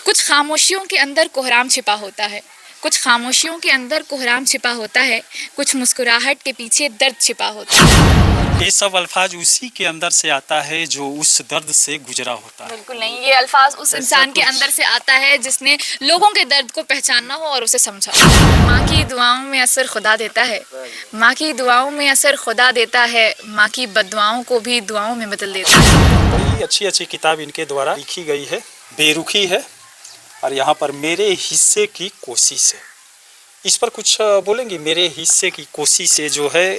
कुछ खामोशियों के अंदर कोहराम छिपा होता है, कुछ खामोशियों के अंदर कोहराम छिपा होता है, कुछ मुस्कुराहट के पीछे दर्द छिपा होता है। ये सब अल्फाज उसी के अंदर से आता है जो उस दर्द से गुजरा होता है। बिल्कुल नहीं, ये अल्फाज उस इंसान के अंदर से आता है जिसने लोगों के दर्द को पहचाना हो और उसे समझा। माँ की दुआओं में असर खुदा देता है, माँ की दुआओं में असर खुदा देता है, माँ की बद्दुआओं को भी दुआओं में बदल देता है। बड़ी अच्छी अच्छी किताब इनके द्वारा लिखी गई है, बेरुखी है और यहाँ पर मेरे हिस्से की कोशिश है। इस पर कुछ बोलेंगे? मेरे हिस्से की कोशिश है जो है,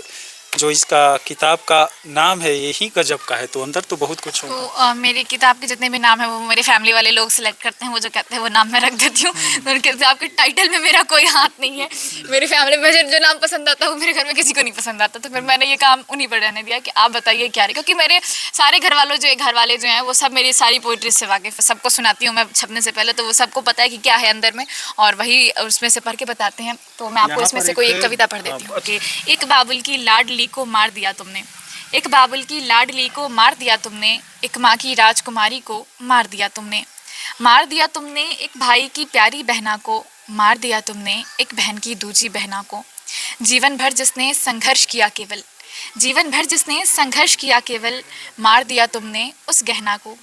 जो इसका किताब का नाम है, यही गजब का है। तो अंदर तो बहुत कुछ होगा। तो मेरी किताब के जितने भी नाम है वो मेरे फैमिली वाले लोग सिलेक्ट करते हैं, वो जो कहते हैं वो नाम मैं रख देती हूँ। तो उनके किताब के टाइटल में मेरा कोई हाथ नहीं है। मेरी फैमिली में जो नाम पसंद आता है वो मेरे घर में किसी को नहीं पसंद आता, तो फिर मैंने ये काम उन्हीं पर रहने दिया कि आप बताइए क्या है। क्योंकि मेरे सारे घर वाले जो हैं वो सब मेरी सारी पोइट्री से वाकिफ़, सबको सुनाती हूँ मैं छपने से पहले, तो वो सबको पता है कि क्या है अंदर में, और वही उसमें से पढ़ के बताते हैं। तो मैं आपको इसमें से कोई एक कविता पढ़ देती हूँ कि एक बाबुल की लाडली को मार दिया तुमने, एक बाबुल की लाडली को मार दिया तुमने, एक माँ की राजकुमारी को मार दिया तुमने, मार दिया तुमने एक भाई की प्यारी बहना को, मार दिया तुमने एक बहन की दूजी बहना को। जीवन भर जिसने संघर्ष किया केवल, जीवन भर जिसने संघर्ष किया केवल, मार दिया तुमने उस गहना को।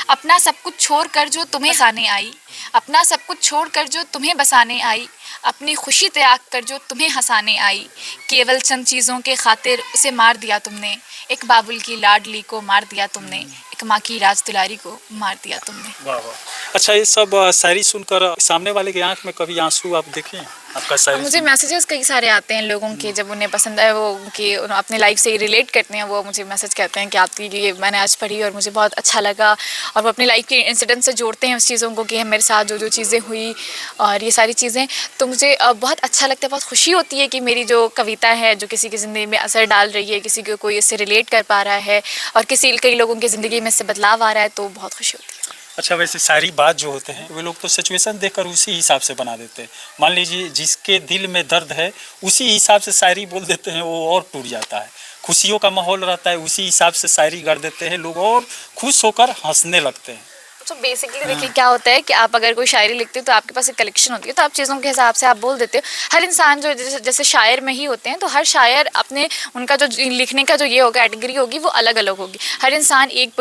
अपना सब कुछ छोड़कर जो तुम्हें बसाने आई, अपना सब कुछ छोड़कर जो तुम्हें बसाने आई, अपनी खुशी त्याग कर जो तुम्हें हंसाने आई, केवल चंद चीज़ों के खातिर उसे मार दिया तुमने। एक बाबुल की लाडली को मार दिया तुमने, एक माँ की राज दुलारी को मार दिया तुमने। वाह वाह। अच्छा, ये सब शायरी सुनकर सामने वाले की आंख में कभी आंसू आप देखें? आपका शायरी मुझे मैसेजेस कई सारे आते हैं लोगों के, जब उन्हें पसंद है, वो कि अपने लाइफ से रिलेट करते हैं, वो मुझे मैसेज कहते हैं कि आपकी ये मैंने आज पढ़ी और मुझे बहुत अच्छा लगा, और वो अपनी लाइफ के इंसिडेंट से जोड़ते हैं उस चीज़ों को कि मेरे साथ जो जो चीज़ें हुई और ये सारी चीज़ें। तो मुझे बहुत अच्छा लगता है, बहुत खुशी होती है कि मेरी जो कविता है जो किसी की ज़िंदगी में असर डाल रही है, किसी को कोई इससे रिलेट कर पा रहा है और कई लोगों की ज़िंदगी में इससे बदलाव आ रहा है, तो बहुत खुशी होती है। अच्छा, वैसे सारी बात जो होते हैं वे लोग तो सिचुएशन देखकर उसी हिसाब से बना देते हैं। मान लीजिए जिसके दिल में दर्द है उसी हिसाब से शायरी बोल देते हैं, वो और टूट जाता है। खुशियों का माहौल रहता है, उसी हिसाब से शायरी कर देते हैं लोग और खुश होकर हंसने लगते हैं। तो बेसिकली देखिए क्या होता है कि आप अगर कोई शायरी लिखते हो तो आपके पास एक कलेक्शन होती है, तो आप चीज़ों के हिसाब से आप बोल देते हो। हर इंसान जो जैसे शायर में ही होते हैं, तो हर शायर अपने उनका जो लिखने का जो ये होगा कैटेगरी होगी वो अलग अलग होगी। हर इंसान एक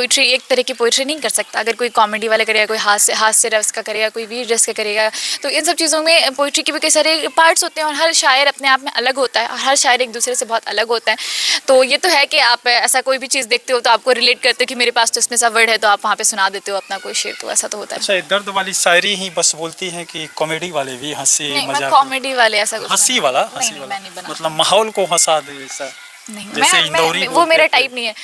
तरह की पोइट्री नहीं कर सकता। अगर कोई कॉमेडी वाला करेगा, कोई हास्य रस का करेगा, कोई वीर रस का करेगा, तो इन सब चीज़ों में पोइट्री के भी कई सारे पार्ट्स होते हैं और हर शायर अपने आप में अलग होता है और हर शायर एक दूसरे से बहुत अलग होता है। तो ये तो है कि आप ऐसा कोई भी चीज़ देखते हो तो आपको रिलेट करते हो कि मेरे पास तो इसमें सा वर्ड है, तो आप वहाँ पे सुना देते हो अपना कोई शेर, तो ऐसा तो होता है। अच्छा, दर्द वाली शायरी ही बस बोलती हैं कि कॉमेडी वाले भी हंसी मजाक? कॉमेडी वाले ऐसा कुछ हंसी वाला मतलब माहौल को हंसा दे ऐसा? नहीं, जैसे इंदौरी वो मेरा टाइप नहीं है।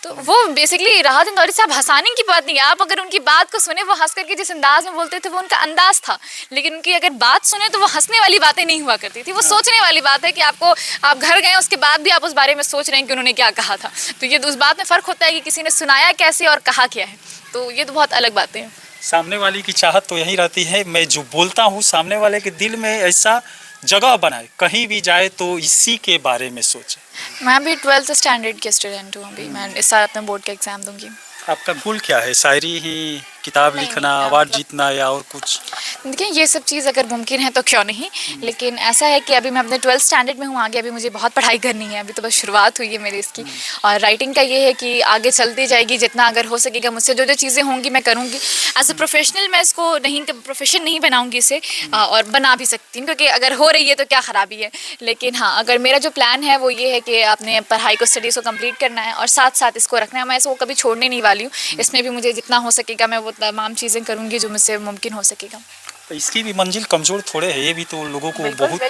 तो वो बेसिकली राहत इंदौरी साहब हंसाने की बात नहीं है। आप अगर उनकी बात को सुने, वो हंस करके जिस अंदाज में बोलते थे वो उनका अंदाज था, लेकिन उनकी अगर बात सुने तो वो हंसने वाली बातें नहीं हुआ करती थी। वो सोचने वाली बात है कि आप घर गए उसके बाद भी आप उस बारे में सोच रहे हैं कि उन्होंने क्या कहा था। तो ये तो उस बात में फ़र्क होता है कि किसी ने सुनाया कैसे और कहा क्या है, तो ये तो बहुत अलग बातें हैं। सामने वाले की चाहत तो यही रहती है, मैं जो बोलता हूँ सामने वाले के दिल में ऐसा जगह बनाए, कहीं भी जाए तो इसी के बारे में सोचे। मैं अभी 12th स्टैंडर्ड की स्टूडेंट हूँ। अभी मैं इस साल अपने बोर्ड का एग्ज़ाम दूंगी। आपका गोल क्या है? शायरी ही, किताब लिखना, अवार्ड जीतना या और कुछ? देखिए ये सब चीज़ अगर मुमकिन है तो क्यों नहीं, लेकिन ऐसा है कि अभी मैं अपने 12th स्टैंडर्ड में हूँ। आगे अभी मुझे बहुत पढ़ाई करनी है, अभी तो बस शुरुआत हुई है मेरी इसकी। और राइटिंग का ये है कि आगे चलती जाएगी, जितना अगर हो सकेगा मुझसे जो जो चीज़ें होंगी मैं करूँगी। एज ए प्रोफेशनल मैं इसको प्रोफेशन नहीं बनाऊँगी इसे, और बना भी सकती हूँ क्योंकि अगर हो रही है तो क्या ख़राबी है। लेकिन हाँ, अगर मेरा जो प्लान है वो ये है कि अपने पढ़ाई को, स्टडीज़ को कम्प्लीट करना है और साथ साथ इसको रखना है। मैं इसको कभी छोड़ने नहीं वाली हूँ। इसमें भी मुझे जितना हो सकेगा मैं वो तमाम चीज़ें करूँगी जो मुझसे मुमकिन हो सकेगा। तो इसकी भी मंजिल कमज़ोर थोड़े है, ये भी तो लोगों को बहुत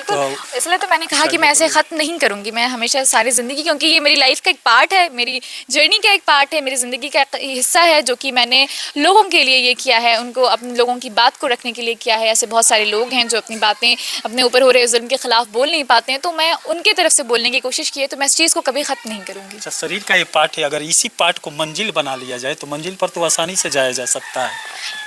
इसलिए तो मैंने कहा कि मैं ऐसे ख़त्म नहीं करूँगी, मैं हमेशा सारी ज़िंदगी, क्योंकि ये मेरी लाइफ का एक पार्ट है, मेरी जर्नी का एक पार्ट है, मेरी ज़िंदगी का एक हिस्सा है जो कि मैंने लोगों के लिए ये किया है, उनको अपने लोगों की बात को रखने के लिए किया है। ऐसे बहुत सारे लोग हैं जो अपनी बातें अपने ऊपर हो रहे जुल्म के ख़िलाफ़ बोल नहीं पाते हैं, तो मैं उनकी तरफ से बोलने की कोशिश की है, तो मैं इस चीज़ को कभी ख़त्म नहीं करूँगी। अच्छा, शरीर का ये पार्ट है, अगर इसी पार्ट को मंजिल बना लिया जाए तो मंजिल पर तो आसानी से जाया जा सकता है।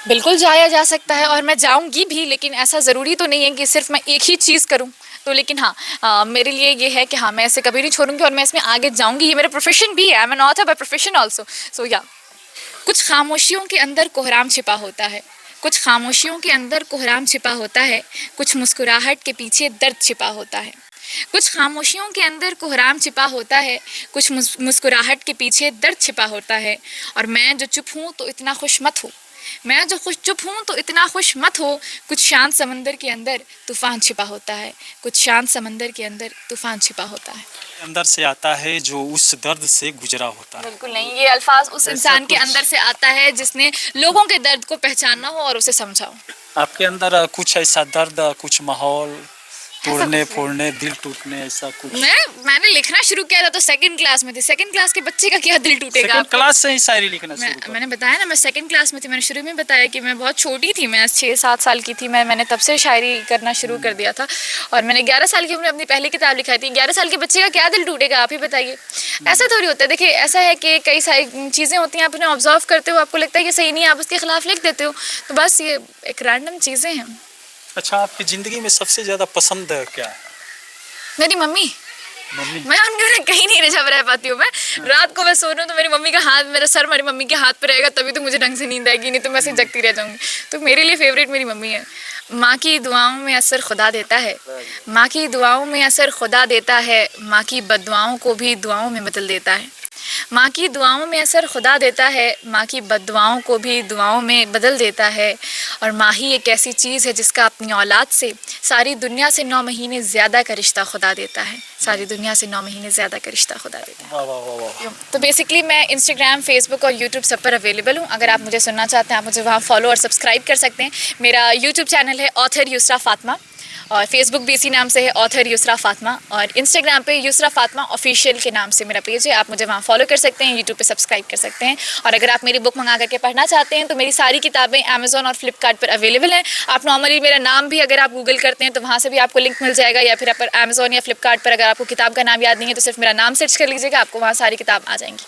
बिल्कुल जाया जा सकता है और मैं जाऊँगी भी, लेकिन ऐसा ज़रूरी तो नहीं है कि सिर्फ मैं एक ही चीज़ करूँ। तो लेकिन हाँ, मेरे लिए ये है कि हाँ, मैं इसे कभी नहीं छोड़ूंगी और मैं इसमें आगे जाऊँगी। ये मेरा प्रोफेशन भी है, I am an author by profession also. So yeah, कुछ खामोशियों के अंदर कोहराम छिपा होता है, कुछ खामोशियों के अंदर कोहराम छिपा होता है, कुछ मुस्कुराहट के पीछे दर्द छिपा होता है। कुछ खामोशियों के अंदर कोहराम छिपा होता है, कुछ मुस्कुराहट के पीछे दर्द छिपा होता है। और मैं जो चुप हूँ तो इतना खुश मत हो, मैं जो चुप हूँ तो इतना खुश मत हो। कुछ शांत समंदर के अंदर तूफान छिपा होता है, कुछ शांत समंदर के अंदर तूफान छिपा होता है। अंदर से आता है जो उस दर्द से गुजरा होता है। बिल्कुल नहीं, ये अल्फाज उस इंसान के अंदर से आता है जिसने लोगों के दर्द को पहचाना हो और उसे समझा हो। आपके अंदर कुछ ऐसा दर्द, कुछ माहौल तोड़ने फोड़ने, दिल टूटने, ऐसा कुछ? मैंने लिखना शुरू किया था तो सेकंड क्लास में थी। सेकंड क्लास के बच्चे का क्या दिल टूटेगा? सेकंड क्लास से ही शायरी लिखना शुरू कर? मैंने बताया ना, मैं सेकंड क्लास में थी। मैंने शुरू में बताया कि मैं बहुत छोटी थी, मैं 6-7 साल की थी। मैंने तब से शायरी करना शुरू कर दिया था। और मैंने 11 साल की उम्र में अपनी पहली किताब लिखाई थी। 11 साल के बच्चे का क्या दिल टूटेगा, आप ही बताइए। ऐसा थोड़ी होता है। देखिए, ऐसा है कि कई सारी चीज़ें होती हैं, आप उन्हें ऑब्जर्व करते हो, आपको लगता है कि सही नहीं है, आप उसके खिलाफ लिख देते हो। तो बस ये एक रैंडम चीज़ें हैं। अच्छा, आपकी ज़िंदगी में सबसे ज़्यादा पसंद क्या है? मेरी मम्मी। मम्मी? मैं उनके बिना कहीं नहीं जब रह पाती हूँ। मैं रात को मैं सो रही हूँ तो मेरी मम्मी का हाथ, मेरा सर मेरी मम्मी के हाथ पे रहेगा, तभी तो मुझे ढंग से नींद आएगी, नहीं तो मैं ऐसे जगती रह जाऊंगी। तो मेरे लिए फेवरेट मेरी मम्मी है। माँ की दुआओं में असर खुदा देता है, माँ की दुआओं में असर खुदा देता है, माँ की बद्दुआओं को भी दुआओं में बदल देता है। माँ की दुआओं में असर खुदा देता है, माँ की बद्दुआओं को भी दुआओं में बदल देता है। और माँ ही एक ऐसी चीज़ है जिसका अपनी औलाद से सारी दुनिया से 9 महीने ज़्यादा का रिश्ता खुदा देता है। सारी दुनिया से 9 महीने ज़्यादा का रिश्ता खुदा देता है। वाह वाह वाह वाह। तो बेसिकली मैं इंस्टाग्राम, फेसबुक और यूट्यूब सब पर अवेलेबल हूँ। अगर आप मुझे सुनना चाहते हैं, आप मुझे वहाँ फॉलो और सब्सक्राइब कर सकते हैं। मेरा यूट्यूब चैनल है ऑथर युसरा फातिमा, और फेसबुक भी इसी नाम से है ऑथर युसरा फातिमा, और इंस्टाग्राम पे युसरा फातिमा ऑफिशियल के नाम से मेरा पेज है। आप मुझे वहाँ फॉलो कर सकते हैं, यूट्यूब पे सब्सक्राइब कर सकते हैं। और अगर आप मेरी बुक मंगा करके पढ़ना चाहते हैं तो मेरी सारी किताबें अमेज़ॉन और फ्लिपकार्ट पर अवेलेबल हैं। आप नॉर्मली मेरा नाम भी अगर आप गूगल करते हैं तो वहाँ से भी आपको लिंक मिल जाएगा, या फिर आप अमेज़ॉन या फ्लिपकार्ट पर अगर आपको किताब का नाम याद नहीं है तो सिर्फ मेरा नाम सर्च कर लीजिएगा, आपको वहाँ सारी किताब आ जाएंगी।